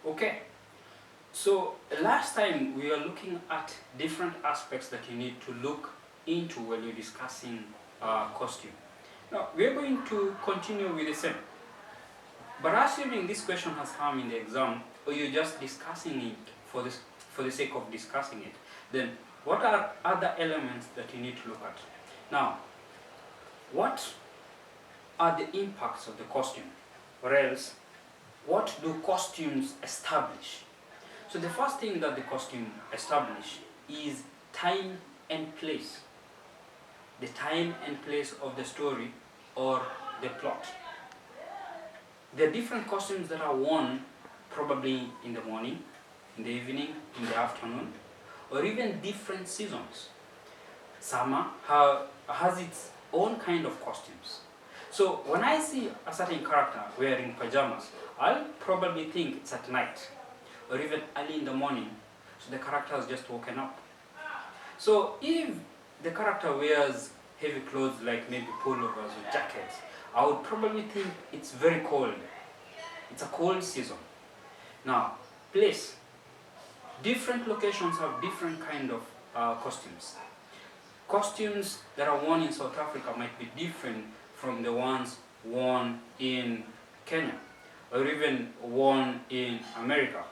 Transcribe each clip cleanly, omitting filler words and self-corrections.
Okay, so last time we are looking at different aspects that you need to look into when you're discussing costume. Now we are going to continue with the same. But assuming this question has come in the exam, or you're just discussing it for the sake of discussing it, then what are other elements that you need to look at? Now, what are the impacts of the costume? Or else, what do costumes establish? So the first thing that the costume establish is time and place. The time and place of the story or the plot. There are different costumes that are worn probably in the morning, in the evening, in the afternoon, or even different seasons. Summer has its own kind of costumes. So when I see a certain character wearing pajamas, I'll probably think it's at night, or even early in the morning, so the character has just woken up. So if the character wears heavy clothes like maybe pullovers or jackets, I would probably think it's very cold. It's a cold season. Now, place. Different locations have different kind of costumes. Costumes that are worn in South Africa might be different from the ones worn in Kenya or even worn in America.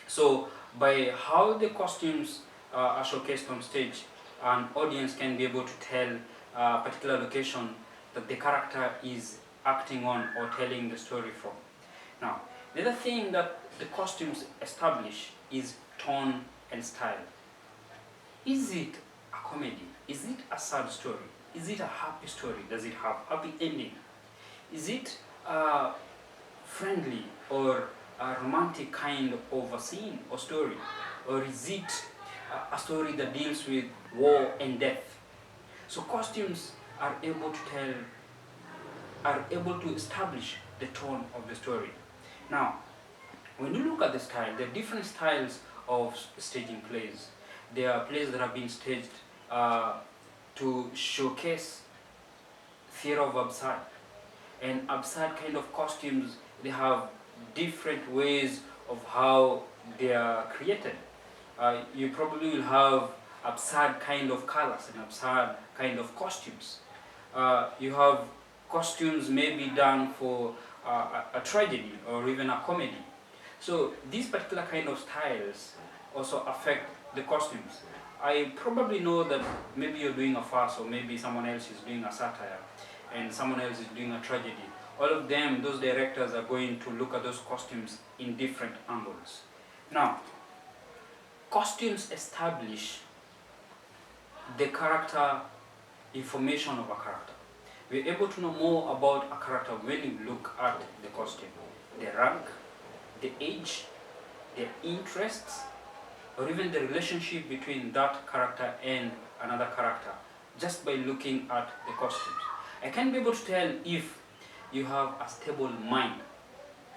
So by how the costumes are showcased on stage, an audience can be able to tell a particular location that the character is acting on or telling the story from. Now, the other thing that the costumes establish is tone and style. Is it a comedy? Is it a sad story? Is it a happy story? Does it have happy ending? Is it a friendly or a romantic kind of a scene or story? Or is it a story that deals with war and death? So costumes are able to establish the tone of the story. Now, when you look at the style, there are different styles of staging plays. There are plays that have been staged to showcase theater of absurd. And absurd kind of costumes, they have different ways of how they are created. You probably will have absurd kind of colors and absurd kind of costumes. You have costumes maybe done for a tragedy or even a comedy. So these particular kind of styles also affect the costumes. I probably know that maybe you're doing a farce or maybe someone else is doing a satire and someone else is doing a tragedy. All of them, those directors are going to look at those costumes in different angles. Now, costumes establish the character information of a character. We're able to know more about a character when you look at the costume. The rank, the age, their interests, or even the relationship between that character and another character, just by looking at the costumes. I can be able to tell if you have a stable mind.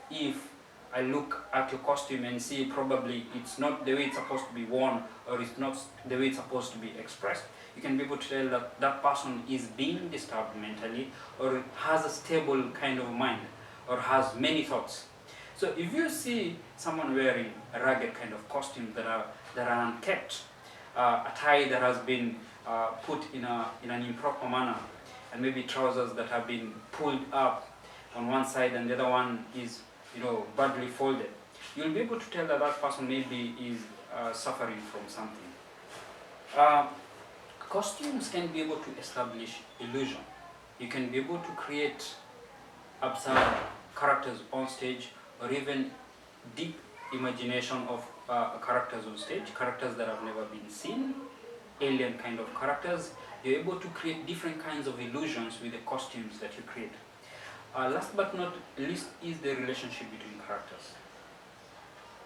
If I look at your costume and see probably it's not the way it's supposed to be worn or it's not the way it's supposed to be expressed, you can be able to tell that that person is being disturbed mentally or has a stable kind of mind or has many thoughts. So if you see someone wearing a ragged kind of costume that are unkept, a tie that has been put in an improper manner, and maybe trousers that have been pulled up on one side and the other one is badly folded, you'll be able to tell that that person maybe is suffering from something. Costumes can be able to establish illusion. You can be able to create absurd characters on stage or even deep imagination of characters on stage, characters that have never been seen, alien kind of characters. You're able to create different kinds of illusions with the costumes that you create. Last but not least is the relationship between characters.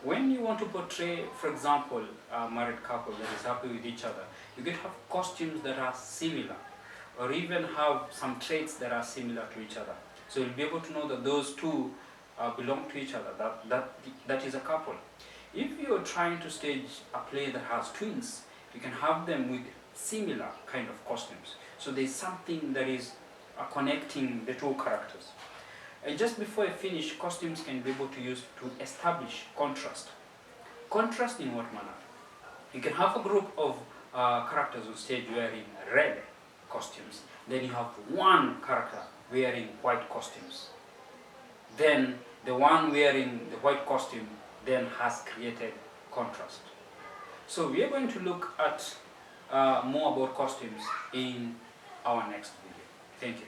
When you want to portray, for example, a married couple that is happy with each other, you get to have costumes that are similar or even have some traits that are similar to each other. So you'll be able to know that those two belong to each other, that is a couple. If you're trying to stage a play that has twins, you can have them with similar kind of costumes. So there's something that is connecting the two characters. And just before I finish, costumes can be able to use to establish contrast. Contrast in what manner? You can have a group of characters on stage wearing red costumes. Then you have one character wearing white costumes. Then the one wearing the white costume then has created contrast. So we are going to look at more about costumes in our next video. Thank you.